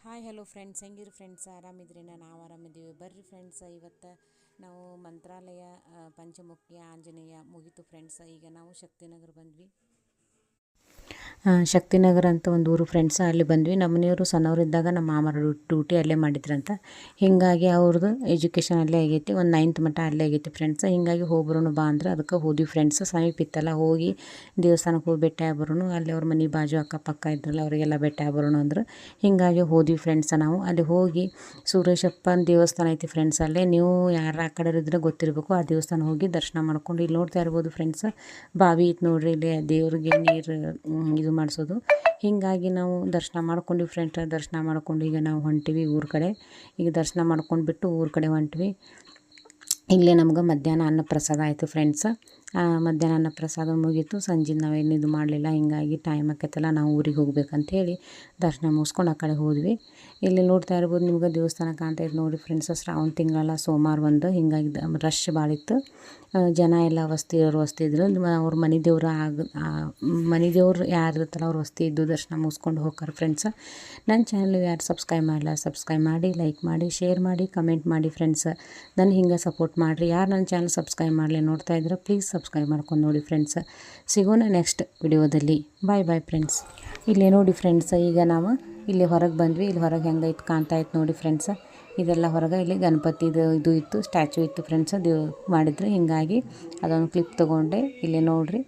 Hi hello friends, ಹೆಂಗಿರು friends? ಆರಾಮಿದ್ರಿ? ನಾವು ಆರಾಮಿದ್ದೀವಿ. ಬರ್ರಿ ಫ್ರೆಂಡ್ಸ್, ಇವತ್ತು ನಾವು ಮಂತ್ರಾಲಯ ಪಂಚಮುಖಿ ಆಂಜನೇಯ ಮುಗೀತು ಫ್ರೆಂಡ್ಸ್. ಈಗ ನಾವು ಶಕ್ತಿನಗರ ಬಂದ್ವಿ. ಶಕ್ತಿನಗರ ಅಂತ ಒಂದು ಊರು ಫ್ರೆಂಡ್ಸ್, ಅಲ್ಲಿ ಬಂದ್ವಿ. ನಮ್ಮ ಮನೆಯವರು ಸಣ್ಣವರಿದ್ದಾಗ ನಮ್ಮ ಮಾಮರು ಡ್ಯೂಟಿ ಅಲ್ಲೇ ಮಾಡಿದ್ರಂತ. ಹೀಗಾಗಿ ಅವ್ರದ್ದು ಎಜುಕೇಷನ್ ಅಲ್ಲೇ ಆಗೈತಿ, ಒಂದು 9th ಮಟ್ಟ ಅಲ್ಲೇ ಆಗೈತಿ ಫ್ರೆಂಡ್ಸ್. ಹೀಗಾಗಿ ಹೋಗ್ಬರೋಣ ಬಾ ಅಂದ್ರೆ ಅದಕ್ಕೆ ಹೋದ್ವಿ ಫ್ರೆಂಡ್ಸ್. ಸಮೀಪ ಇತ್ತಲ್ಲ, ಹೋಗಿ ದೇವಸ್ಥಾನಕ್ಕೆ ಹೋಗಿ ಭೇಟಿ ಆಗ್ಬರೋಣ. ಅಲ್ಲಿ ಅವ್ರ ಮನೆ ಬಾಜು ಅಕ್ಕಪಕ್ಕ ಇದ್ರಲ್ಲ, ಅವರಿಗೆಲ್ಲ ಭೇಟಿ ಆಗ್ಬರೋಣ ಅಂದ್ರೆ ಹೀಗಾಗಿ ಹೋದ್ವಿ ಫ್ರೆಂಡ್ಸ್. ನಾವು ಅಲ್ಲಿ ಹೋಗಿ ಸೂರೇಶಪ್ಪನ ದೇವಸ್ಥಾನ ಐತಿ ಫ್ರೆಂಡ್ಸ್. ಅಲ್ಲೇ ನೀವು ಯಾರು ಆ ಕಡೆ ಇದ್ರೆ ಗೊತ್ತಿರಬೇಕು. ಆ ದೇವಸ್ಥಾನ ಹೋಗಿ ದರ್ಶನ ಮಾಡ್ಕೊಂಡು ಇಲ್ಲಿ ನೋಡ್ತಾ ಇರ್ಬೋದು ಫ್ರೆಂಡ್ಸ್, ಬಾವಿ ಐತೆ ನೋಡ್ರಿ. ಇಲ್ಲಿ ದೇವ್ರಿಗೆ ನೀರು ಇದು ಮಾಡಿಸೋದು. ಹೀಗಾಗಿ ನಾವು ದರ್ಶನ ಮಾಡ್ಕೊಂಡ್ವಿ ಫ್ರೆಂಡ್ಸ್. ದರ್ಶನ ಮಾಡ್ಕೊಂಡು ಈಗ ನಾವು ಹೊಂಟಿವಿ ಊರ ಕಡೆ. ಈಗ ದರ್ಶನ ಮಾಡ್ಕೊಂಡ್ಬಿಟ್ಟು ಊರ ಕಡೆ ಹೊಂಟ್ವಿ. ಇಲ್ಲೇ ನಮ್ಗೆ ಮಧ್ಯಾಹ್ನ ಅನ್ನ ಪ್ರಸಾದ ಆಯಿತು ಫ್ರೆಂಡ್ಸ್. ಮಧ್ಯಾಹ್ನ ಅನ್ನ ಪ್ರಸಾದ ಮುಗೀತು. ಸಂಜೆ ನಾವೇನು ಇದು ಮಾಡಲಿಲ್ಲ. ಹೀಗಾಗಿ ಟೈಮ್ ಆಕೈತಲ್ಲ, ನಾವು ಊರಿಗೆ ಹೋಗ್ಬೇಕಂತೇಳಿ ದರ್ಶನ ಮುಗಿಸ್ಕೊಂಡು ಆ ಕಡೆ ಹೋದ್ವಿ. ಇಲ್ಲಿ ನೋಡ್ತಾ ಇರ್ಬೋದು ನಿಮ್ಗೆ ದೇವಸ್ಥಾನ ಕಾಣ್ತಾಯಿದ್ದು ನೋಡಿ ಫ್ರೆಂಡ್ಸ್. ಶ್ರಾವಣ ತಿಂಗಳಲ್ಲ, ಸೋಮವಾರ ಒಂದು. ಹೀಗಾಗಿ ರಶ್ ಭಾಳ ಇತ್ತು. ಜನ ಎಲ್ಲ ವಸ್ತಿ ಇದ್ರು. ಅವ್ರ ಮನೆ ದೇವ್ರು ಯಾರು ಇರುತ್ತಲ್ಲ, ಅವ್ರು ವಸ್ತಿ ಇದ್ದು ದರ್ಶನ ಮುಗಿಸ್ಕೊಂಡು ಹೋಗ್ತಾರೆ ಫ್ರೆಂಡ್ಸ್. ನನ್ನ ಚಾನಲ್ ಯಾರು ಸಬ್ಸ್ಕ್ರೈಬ್ ಮಾಡಲ್ಲ, ಸಬ್ಸ್ಕ್ರೈಬ್ ಮಾಡಿ, ಲೈಕ್ ಮಾಡಿ, ಶೇರ್ ಮಾಡಿ, ಕಮೆಂಟ್ ಮಾಡಿ ಫ್ರೆಂಡ್ಸ್. ನನ್ನ ಹಿಂಗೆ ಸಪೋರ್ಟ್ ಮಾಡಿರಿ. ಯಾರು ನನ್ನ ಚಾನಲ್ ಸಬ್ಸ್ಕ್ರೈಬ್ ಮಾಡಲಿ ನೋಡ್ತಾ ಇದ್ರೆ ಪ್ಲೀಸ್ ಸಬ್ಸ್ಕ್ರೈಬ್ ಮಾಡ್ಕೊಂಡು ನೋಡಿ ಫ್ರೆಂಡ್ಸ್. ಸಿಗೋಣ ನೆಕ್ಸ್ಟ್ ವಿಡಿಯೋದಲ್ಲಿ. ಬಾಯ್ ಬಾಯ್ ಫ್ರೆಂಡ್ಸ್. ಇಲ್ಲೇ ನೋಡಿ ಫ್ರೆಂಡ್ಸ್, ಈಗ ನಾವು ಇಲ್ಲಿ ಹೊರಗೆ ಬಂದ್ವಿ. ಇಲ್ಲಿ ಹೊರಗೆ ಹೆಂಗೈತೆ ಕಾಣ್ತಾ ಇತ್ತು ನೋಡಿ ಫ್ರೆಂಡ್ಸ್. ಇದೆಲ್ಲ ಹೊರಗೆ ಇಲ್ಲಿ ಗಣಪತಿದು ಇದು ಇತ್ತು, ಸ್ಟ್ಯಾಚು ಇತ್ತು ಫ್ರೆಂಡ್ಸ್. ಮಾಡಿದ್ರು. ಹೀಗಾಗಿ ಅದೊಂದು ಕ್ಲಿಪ್ ತೊಗೊಂಡೆ. ಇಲ್ಲೇ ನೋಡಿರಿ.